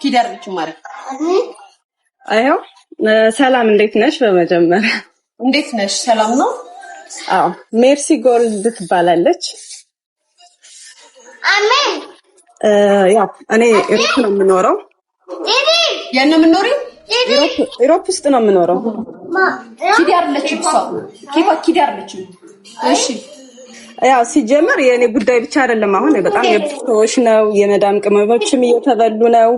ኪዳርልች ማሪ አይው ሰላም እንዴት ነሽ? በመጀመሪያ እንዴት ነሽ? ሰላም ነው? አዎ ሜርሲ ጎልድ ትባላለች። አሜን። ያው እኔ ኢሮፕ ነው የምኖረው። የት ነው የምኖሪው? ኢሮፕ ውስጥ ነው የምኖረው። ኪዳርልች ኪዳርልች እሺ ያው ሲጀመር የኔ ጉዳይ ብቻ አይደለም። አሁን በጣም የብዙዎች ነው የመዳም ቅመሞችም እየተበሉ ነው።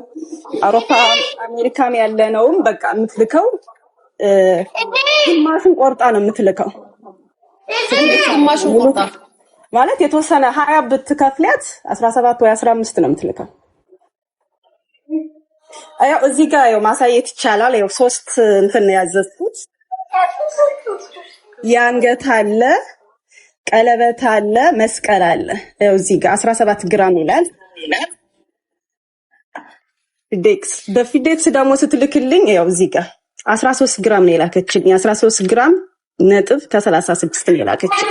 አውሮፓ አሜሪካም ያለ ነውም በቃ የምትልከው ግማሹን ቆርጣ ነው የምትልከው። ግማሹን ቆርጣ ማለት የተወሰነ 20 ብትከፍሊያት 17 ወይ 15 ነው የምትልከው። ያው እዚህ ጋር ያው ማሳየት ይቻላል። ያው 3 እንትን ያዘዝኩት የአንገት አለ፣ ቀለበት አለ፣ መስቀል አለ። ያው እዚህ ጋር 17 ግራም ይላል። ፊዴክስ በፊዴክስ ደግሞ ስትልክልኝ ያው እዚህ ጋር 13 ግራም ነው የላከችኝ። 13 ግራም ነጥብ ከ36 ነው የላከችኝ።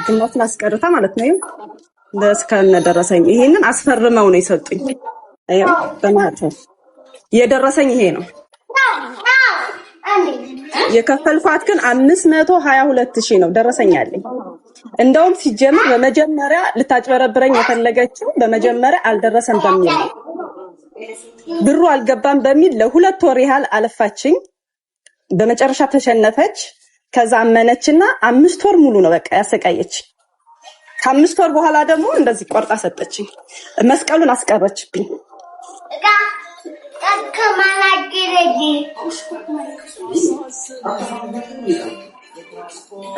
ግማሹን አስቀርታ ማለት ነው። ለስካነ ደረሰኝ ይሄንን አስፈርመው ነው የሰጡኝ። ያው በማለት የደረሰኝ ይሄ ነው። የከፈልኳት ግን 522,000 ነው ደረሰኛለኝ። እንደውም ሲጀምር በመጀመሪያ ልታጭበረብረኝ የፈለገችው በመጀመሪያ አልደረሰም በሚል ነው። ብሩ አልገባም በሚል ለ2 ወር ያህል አለፋችኝ። በመጨረሻ ተሸነፈች። ከዛ አመነችና 5 ወር ሙሉ ነው በቃ ያሰቃየች። ከ5 ወር በኋላ ደግሞ እንደዚህ ቆርጣ ሰጠችኝ። መስቀሉን አስቀረችብኝ።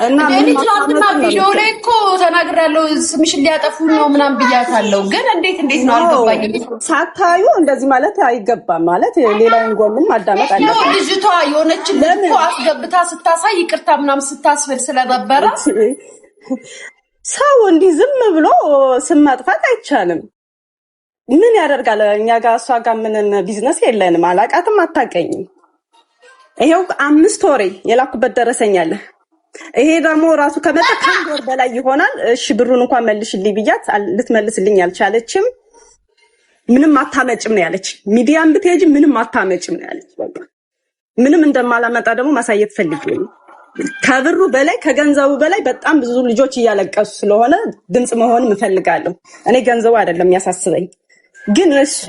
እና ትናንትና ቪዲዮ ላይ እኮ ተናግራለሁ ስምሽን ሊያጠፉ ነው ምናምን ብያታለሁ። ግን እንዴት ነው አልገባኝም። ሳታዩ እንደዚህ ማለት አይገባም። ማለት ሌላውን ጎንም ማዳመጥ አለበት። ልጅቷ የሆነች ልጅ አስገብታ ስታሳይ ይቅርታ ምናምን ስታስፈል ስለነበረ ሰው እንዲህ ዝም ብሎ ስም ማጥፋት አይቻልም። ምን ያደርጋል? እኛ ጋር እሷ ጋር ምንም ቢዝነስ የለንም። አላቃትም፣ አታቀኝም። ይሄው 5 ወር የላኩበት ደረሰኛለ። ይሄ ደግሞ ራሱ ከመጣ ከአንድ ወር በላይ ይሆናል። እሺ ብሩን እንኳን መልሽልኝ ብያት ልትመልስልኝ አልቻለችም። ምንም አታመጭም ነው ያለች። ሚዲያም ብትሄጂ ምንም አታመጭም ነው ያለች። በቃ ምንም እንደማላመጣ ደግሞ ማሳየት ፈልጌ ነው። ከብሩ በላይ ከገንዘቡ በላይ በጣም ብዙ ልጆች እያለቀሱ ስለሆነ ድምጽ መሆን እፈልጋለሁ። እኔ ገንዘቡ አይደለም ያሳስበኝ፣ ግን እሷ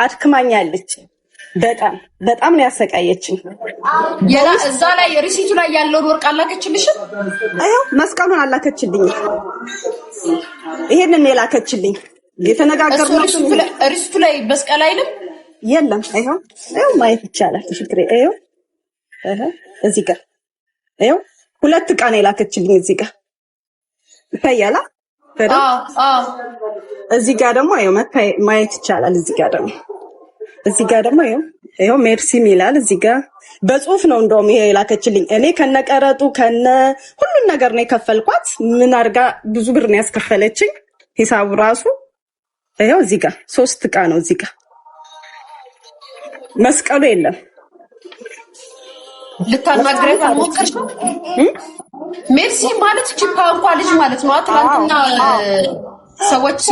አድክማኛለች። በጣም ነው ያሰቃየችኝ። እዛ ላይ ሪሲቱ ላይ ያለውን ወርቅ አላከችልሽ? አዎ መስቀሉን አላከችልኝ። ይሄንን የላከችልኝ የተነጋገርነው ሪሲቱ ላይ መስቀል አይልም የለም። አይሆን ማየት ይቻላል። ሽክሬ እዚህ ጋር አይው 2 ቀን የላከችልኝ እዚህ ጋር ይታያል። እዚህ ጋር ደግሞ አይው ማየት ይቻላል። እዚህ ጋር ደግሞ አይው ሜርሲም ይላል። እዚህ ጋር በጽሁፍ ነው እንደውም ይሄ የላከችልኝ። እኔ ከነቀረጡ ከነ ሁሉን ነገር ነው የከፈልኳት። ምን አርጋ ብዙ ብር ነው ያስከፈለችኝ። ሂሳቡ ራሱ አይው እዚህ ጋር 3 ቀን ነው። እዚህ ጋር መስቀሉ የለም። ልታናግረኝ ሞከርሽ? ሜርሲ ማለት ቺፓንኳ ልጅ ማለት ነው። አትላንትና ሰዎች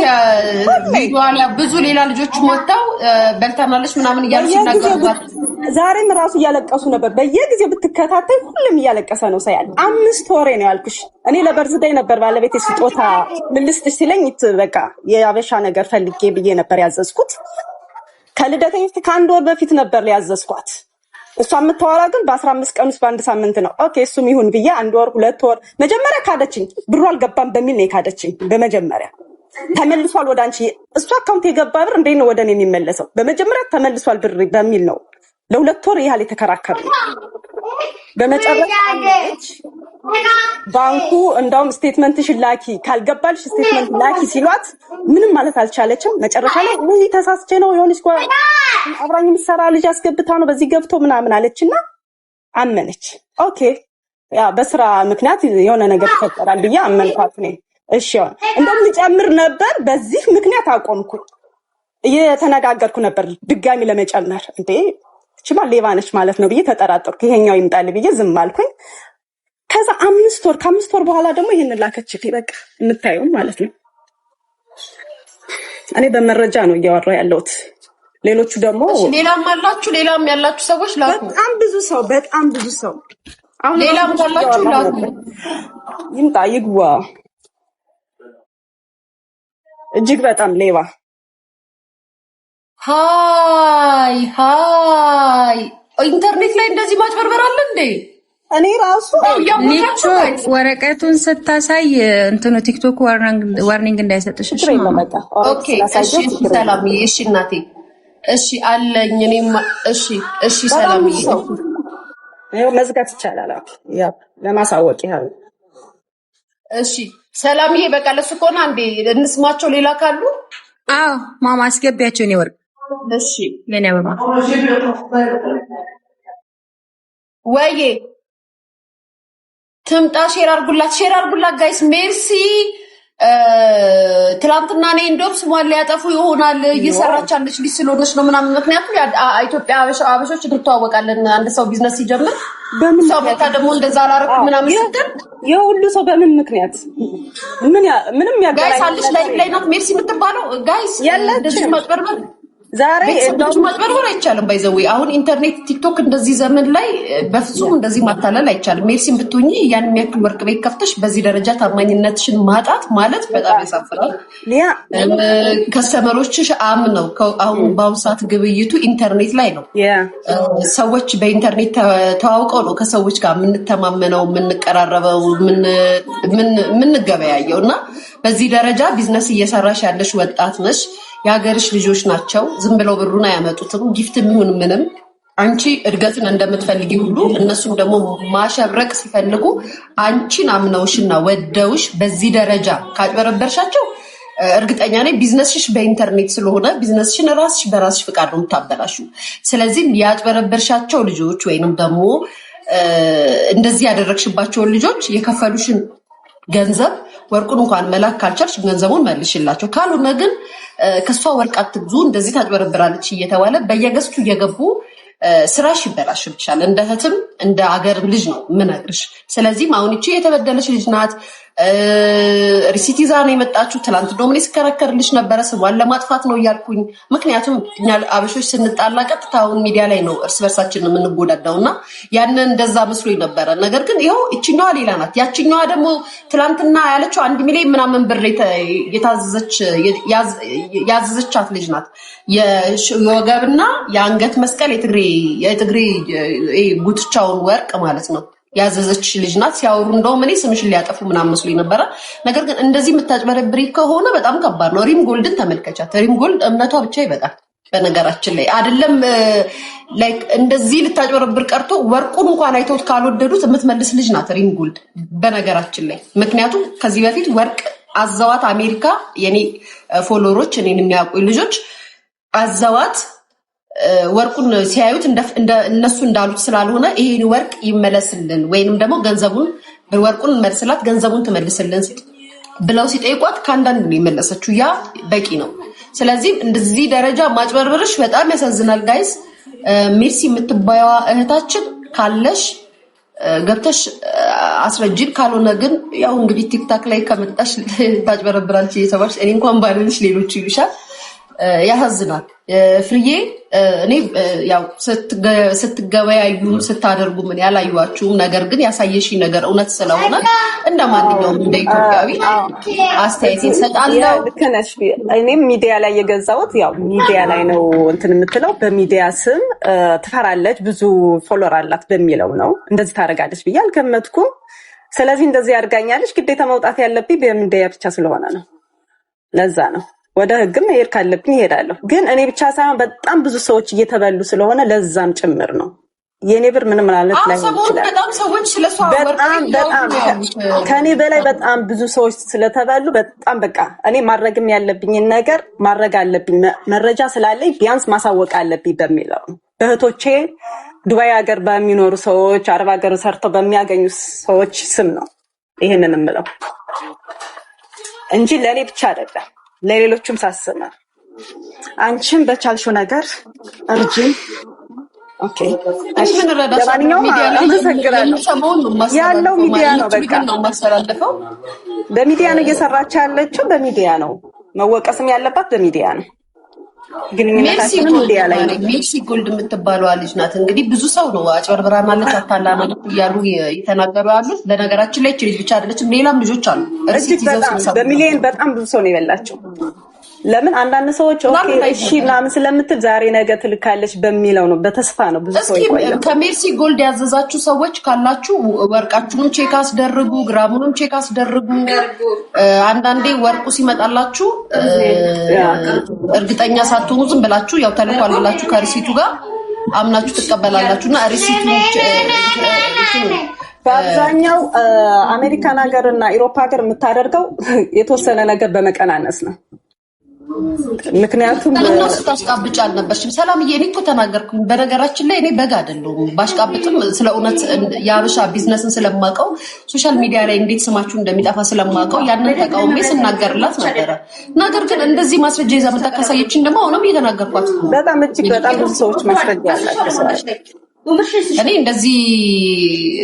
ቪዲዮዋላ ብዙ ሌላ ልጆች ወጣው በልተናለች ምናምን እያሉ ሲናገሩባት ዛሬም ራሱ እያለቀሱ ነበር። በየጊዜው ብትከታተይ ሁሉም እያለቀሰ ነው ሳይል 5 ወር ነው ያልኩሽ። እኔ ለበርዝዴይ ነበር ባለቤቴ ስጦታ ልልስጥሽ ሲለኝ በቃ የአበሻ ነገር ፈልጌ ብዬ ነበር ያዘዝኩት። ከልደቴ ከአንድ ወር በፊት ነበር ያዘዝኳት። እሷ የምታወራ ግን በ15 ቀን ውስጥ በአንድ ሳምንት ነው። ኦኬ እሱም ይሁን ብዬ 1 ወር 2 ወር መጀመሪያ ካደችኝ። ብሩ አልገባም በሚል ነው ካደችኝ። በመጀመሪያ ተመልሷል ወደ አንቺ እሷ አካውንት የገባ ብር እንዴት ነው ወደኔ የሚመለሰው? በመጀመሪያ ተመልሷል ብር በሚል ነው ለ2 ወር ያህል የተከራከረው። በመጨረሻ ባንኩ እንደውም ስቴትመንትሽን ላኪ ካልገባልሽ ስቴትመንት ላኪ ሲሏት ምንም ማለት አልቻለችም። መጨረሻ ላይ ወይ ተሳስቼ ነው የሆነች አብራኝ ምሰራ ልጅ አስገብታ ነው በዚህ ገብቶ ምናምን አለችና አመነች። ኦኬ ያ በስራ ምክንያት የሆነ ነገር ተፈጠራል ብዬ አመንኳት ነው። እሺ እንደምጨምር ነበር በዚህ ምክንያት አቆምኩ። እየተነጋገርኩ ነበር ድጋሚ ለመጨመር። እንዴ እቺማ ሌባ ነች ማለት ነው ብዬ ተጠራጠርኩ። ይሄኛው ይምጣል ብዬ ዝም አልኩኝ። ከዛ 5 ወር ከ5 ወር በኋላ ደግሞ ይሄን ላከችልኝ። በቃ የምታየው ማለት ነው። እኔ በመረጃ ነው እያወራሁ ያለሁት። ሌሎቹ ደግሞ ሌላም ያላችሁ ሰዎች ላኩ። በጣም ብዙ ሰው አሁን ሌላም ያላችሁ ላኩ። ይምጣ ይግባ። እጅግ በጣም ሌባ። ሃይ ኢንተርኔት ላይ እንደዚህ ማጭበርበር አለ እንዴ? እኔ ራሱ ወረቀቱን ስታሳይ እንትኑ ቲክቶክ ዋርኒንግ እንዳይሰጥሽ። ኦኬ እሺ፣ ሰላምዬ። እሺ እናቴ፣ እሺ አለኝ እኔም። እሺ ሰላምዬ፣ ይኸው መዝጋት ይቻላል። ያው ለማሳወቅ ያህል። እሺ ሰላምዬ፣ በቃ ለሱ ከሆነ አንዴ እንስማቸው። ሌላ ካሉ አዎ ማማ አስገቢያቸው። እኔ ወርቅ እሺ፣ የኔ አበባ ወይዬ ትምጣ። ሼር አርጉላት ጋይስ። ሜርሲ ትላንትና እኔ እንደውም ስሟን ሊያጠፉ ይሆናል እየሰራች አለች ልጅ ስለሆነች ነው ምናምን። ምክንያቱም ኢትዮጵያ አበሾች እንተዋወቃለን። አንድ ሰው ቢዝነስ ሲጀምር ሰው ቦታ ደግሞ እንደዛ አላረኩ ምናምን ስትል የሁሉ ሰው በምን ምክንያት ምንም ያጋራይ ጋይስ አለች ላይ ናት ሜርሲ የምትባለው ጋይስ። እንደዚህ ማጭበርበር ዛሬ እንደውም ማጭበርበር አይቻልም። ባይዘው አሁን ኢንተርኔት ቲክቶክ እንደዚህ ዘመን ላይ በፍጹም እንደዚህ ማታለል አይቻልም። ሜርሲን ብትሆኚ ያን የሚያክል ወርቅ ቤት ከፍተሽ በዚህ ደረጃ ታማኝነትሽን ማጣት ማለት በጣም ያሳፍራል። ከስተመሮችሽ አምነው አሁን በአሁኑ ሰዓት ግብይቱ ኢንተርኔት ላይ ነው። ሰዎች በኢንተርኔት ተዋውቀው ነው ከሰዎች ጋር የምንተማመነው፣ የምንቀራረበው፣ የምንገበያየው እና በዚህ ደረጃ ቢዝነስ እየሰራሽ ያለሽ ወጣት ነሽ። የሀገርሽ ልጆች ናቸው። ዝም ብለው ብሩን አያመጡትም። ጊፍት የሚሆን ምንም አንቺ እድገትን እንደምትፈልጊ ሁሉ እነሱም ደግሞ ማሸብረቅ ሲፈልጉ አንቺን አምነውሽና ወደውሽ በዚህ ደረጃ ካጭበረበርሻቸው እርግጠኛ ነኝ ቢዝነስሽ በኢንተርኔት ስለሆነ ቢዝነስሽን ራስሽ በራስሽ ፍቃድ ነው የምታበላሹ። ስለዚህ ያጭበረበርሻቸው ልጆች ወይንም ደግሞ እንደዚህ ያደረግሽባቸውን ልጆች የከፈሉሽን ገንዘብ ወርቁን እንኳን መላክ ካልቻልሽ ገንዘቡን መልሽላቸው። ካልሆነ ግን ከሷ ወርቅ አትግዙ፣ እንደዚህ ታጭበረብራለች እየተባለ በየገዝቱ እየገቡ ስራሽ ይበላሽብሻል። እንደ እህትም እንደ አገርም ልጅ ነው የምነግርሽ። ስለዚህም አሁን እቺ የተበደለች ልጅ ናት። ሪሲት ይዛ ነው የመጣችሁ። ትላንት ደግሞ እኔ ስከራከርልሽ ነበረ ስሟን ለማጥፋት ነው እያልኩኝ። ምክንያቱም እኛ አበሾች ስንጣላ ቀጥታ አሁን ሚዲያ ላይ ነው እርስ በርሳችን የምንጎዳዳው እና ያንን እንደዛ መስሎኝ ነበረ። ነገር ግን ይኸው እችኛዋ ሌላ ናት። ያችኛዋ ደግሞ ትላንትና ያለችው 1 ሚሊዮን ምናምን ብር ያዘዘቻት ልጅ ናት። የወገብና የአንገት መስቀል የትግሬ ጉትቻውን ወርቅ ማለት ነው ያዘዘች ልጅ ናት። ሲያወሩ እንደውም እኔ ስምሽን ሊያጠፉ ምናምን መስሎኝ ነበረ። ነገር ግን እንደዚህ የምታጭበረብሪ ከሆነ በጣም ከባድ ነው። ሪም ጎልድን ተመልከቻት። ሪም ጎልድ እምነቷ ብቻ ይበቃል። በነገራችን ላይ አይደለም ላይክ እንደዚህ ልታጭበረብር ቀርቶ ወርቁን እንኳን አይተውት ካልወደዱት የምትመልስ ልጅ ናት ሪም ጎልድ በነገራችን ላይ። ምክንያቱም ከዚህ በፊት ወርቅ አዘዋት አሜሪካ፣ የኔ ፎሎወሮች እኔን የሚያውቁ ልጆች አዘዋት ወርቁን ሲያዩት እነሱ እንዳሉት ስላልሆነ ይሄን ወርቅ ይመለስልን ወይንም ደግሞ ገንዘቡን ወርቁን መልስላት ገንዘቡን ትመልስልን ብለው ሲጠይቋት ከአንዳንድ ነው የመለሰችው። ያ በቂ ነው። ስለዚህ እንደዚህ ደረጃ ማጭበርበርሽ በጣም ያሳዝናል ጋይስ። ሜርሲ የምትባየዋ እህታችን ካለሽ ገብተሽ አስረጅን። ካልሆነ ግን ያው እንግዲህ ቲክታክ ላይ ከመጣሽ ታጭበረብራለች እየተባልሽ እኔ እንኳን ባልልሽ ሌሎቹ ይሉሻል። ያሳዝናል። ፍርዬ እኔ ያው ስትገበያዩ ስታደርጉ ምን ያላዩዋችሁም፣ ነገር ግን ያሳየሽ ነገር እውነት ስለሆነ እንደ ማንኛውም እንደ ኢትዮጵያዊ አስተያየት ይሰጣለሁ። ልክ ነሽ። እኔም ሚዲያ ላይ የገዛሁት ያው ሚዲያ ላይ ነው እንትን የምትለው በሚዲያ ስም ትፈራለች፣ ብዙ ፎሎወር አላት በሚለው ነው እንደዚህ ታደርጋለች ብዬ አልገመትኩም። ስለዚህ እንደዚህ አድርጋኛለች። ግዴታ መውጣት ያለብኝ በሚዲያ ብቻ ስለሆነ ነው። ለዛ ነው ወደ ህግም መሄድ ካለብኝ እሄዳለሁ። ግን እኔ ብቻ ሳይሆን በጣም ብዙ ሰዎች እየተበሉ ስለሆነ ለዛም ጭምር ነው። የኔ ብር ምንም ማለት ላይ ከኔ በላይ በጣም ብዙ ሰዎች ስለተበሉ በጣም በቃ እኔ ማድረግም ያለብኝን ነገር ማድረግ አለብኝ። መረጃ ስላለኝ ቢያንስ ማሳወቅ አለብኝ በሚለው በእህቶቼ ዱባይ ሀገር በሚኖሩ ሰዎች፣ አረብ ሀገር ሰርተው በሚያገኙ ሰዎች ስም ነው ይሄንን የምለው እንጂ ለኔ ብቻ አይደለም። ለሌሎችም ሳስብ ነው። አንቺም በቻልሽው ነገር እርጂኝ። ኦኬ እሺ፣ ምን ረዳሽ? ያለው ሚዲያ ነው። በቃ በሚዲያ ነው እየሰራች ያለችው፣ በሚዲያ ነው። መወቀስም ያለባት በሚዲያ ነው። ግንኙነታችንን ሚዲያ ላይ ነው። ሜርሲ ጎልድ የምትባለው ልጅ ናት። እንግዲህ ብዙ ሰው ነው አጭበርብራ ማለት አታላ ማለት እያሉ የተናገሩ ያሉት። በነገራችን ላይ ልጅ ብቻ አይደለችም፣ ሌላም ልጆች አሉ። እጅግ በጣም በሚሊዮን በጣም ብዙ ሰው ነው የበላቸው። ለምን አንዳንድ ሰዎች ኦኬ እሺ ምናምን ስለምትል ዛሬ ነገ ትልካለች በሚለው ነው፣ በተስፋ ነው ብዙ ሰው ይቆያል። ከሜርሲ ጎልድ ያዘዛችሁ ሰዎች ካላችሁ ወርቃችሁንም ቼክ አስደርጉ፣ ግራሙንም ቼክ አስደርጉ። አንዳንዴ ወርቁ ሲመጣላችሁ እርግጠኛ ሳትሆኑ ዝም ብላችሁ ያው ተልኳል ብላችሁ ከሪሲቱ ጋር አምናችሁ ትቀበላላችሁና ሪሲቱ በአብዛኛው አሜሪካን ሀገርና አውሮፓ ሀገር የምታደርገው የተወሰነ ነገር በመቀናነስ ነው። ምክንያቱም እና ስታስቃብጭ አልነበርሽም ሰላምዬ። እኔ እኮ ተናገርኩኝ። በነገራችን ላይ እኔ በግ አይደለሁም ባሽቃብጥም ስለ እውነት የአበሻ ቢዝነስን ስለማውቀው ሶሻል ሚዲያ ላይ እንዴት ስማችሁ እንደሚጠፋ ስለማውቀው ያንን ተቃውሜ ስናገርላት ነበረ። ነገር ግን እንደዚህ ማስረጃ ይዛ መጣ ካሳየችን ደግሞ አሁንም እየተናገርኳት በጣም እጅግ በጣም ብዙ ሰዎች ማስረጃ ያላቸው እኔ እንደዚህ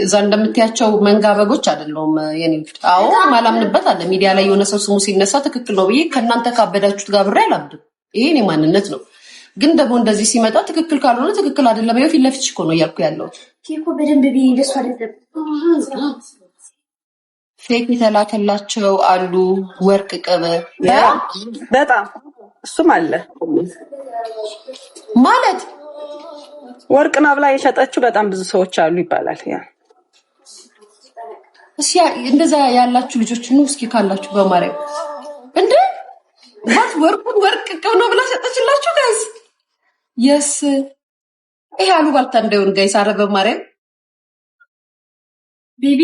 እዛ እንደምትያቸው መንጋ በጎች አይደለሁም። የኔ አዎ ማላምንበት አለ ሚዲያ ላይ የሆነ ሰው ስሙ ሲነሳ ትክክል ነው ብዬ ከእናንተ ካበዳችሁት ጋር ብሬ አላብድም። ይሄ እኔ ማንነት ነው። ግን ደግሞ እንደዚህ ሲመጣ ትክክል ካልሆነ ትክክል አይደለም። ይኸው ፊት ለፊትሽ እኮ ነው እያልኩ ያለሁት። ፌክ የተላከላቸው አሉ። ወርቅ ቅብ በጣም እሱም አለ ማለት ወርቅ ናብላ የሸጠችው በጣም ብዙ ሰዎች አሉ ይባላል። ያ እሺ እንደዛ ያላችሁ ልጆች ነው እስኪ ካላችሁ በማርያም እንዴ ማለት ወርቁን ወርቅ ቅብ ነው ብላ ሸጠችላችሁ ጋይስ። የስ ይሄ አሉ ባልታ እንደውን ጋይስ። አረ በማርያም ቤቢ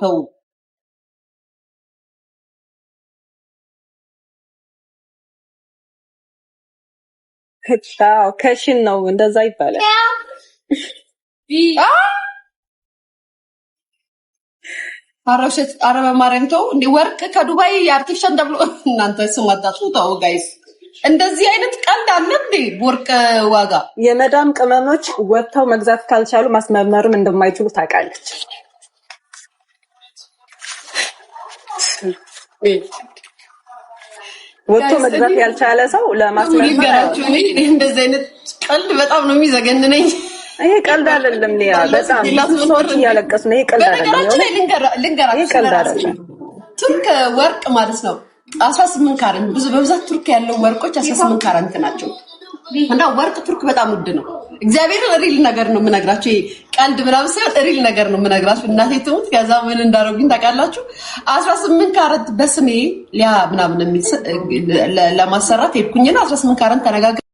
ተው ከሽን ነው እንደዛ ይባላል። አረሽት አረበ ማርያም ተው እንዴ ወርቅ ከዱባይ አርቲፊሻል ተብሎ እናንተ ስማጣጡ ተው ጋይስ። እንደዚህ አይነት ቀልድ አለ እንዴ? ወርቅ ዋጋ የመዳም ቅመሞች ወጥተው መግዛት ካልቻሉ ማስመርመርም እንደማይችሉ ታውቃለች። ወጥቶ መግዛት ያልቻለ ሰው ለማስመርመር እንደዚህ አይነት ቀልድ በጣም ነው የሚዘገንነኝ። ይሄ ቀልድ አይደለም ሊያ፣ በጣም ሰዎች እያለቀሱ ነው። ይሄ ቀልድ አይደለም። ልንገራችሁ ቱርክ ወርቅ ማለት ነው 18 ካራንት ብዙ በብዛት ቱርክ ያለው ወርቆች 18 ካራንት ናቸው። እና ወርቅ ቱርክ በጣም ውድ ነው። እግዚአብሔር ሪል ነገር ነው የምነግራችሁ። ቀልድ ምናምን ሳይሆን ሪል ነገር ነው የምነግራችሁ። እናቴ ትሙት ከዛ ምን እንዳደረጉኝ ታውቃላችሁ? 18 ካራንት በስሜ ሊያ ምናምን ለማሰራት ሄድኩኝና 18 ካራንት ተነጋግረን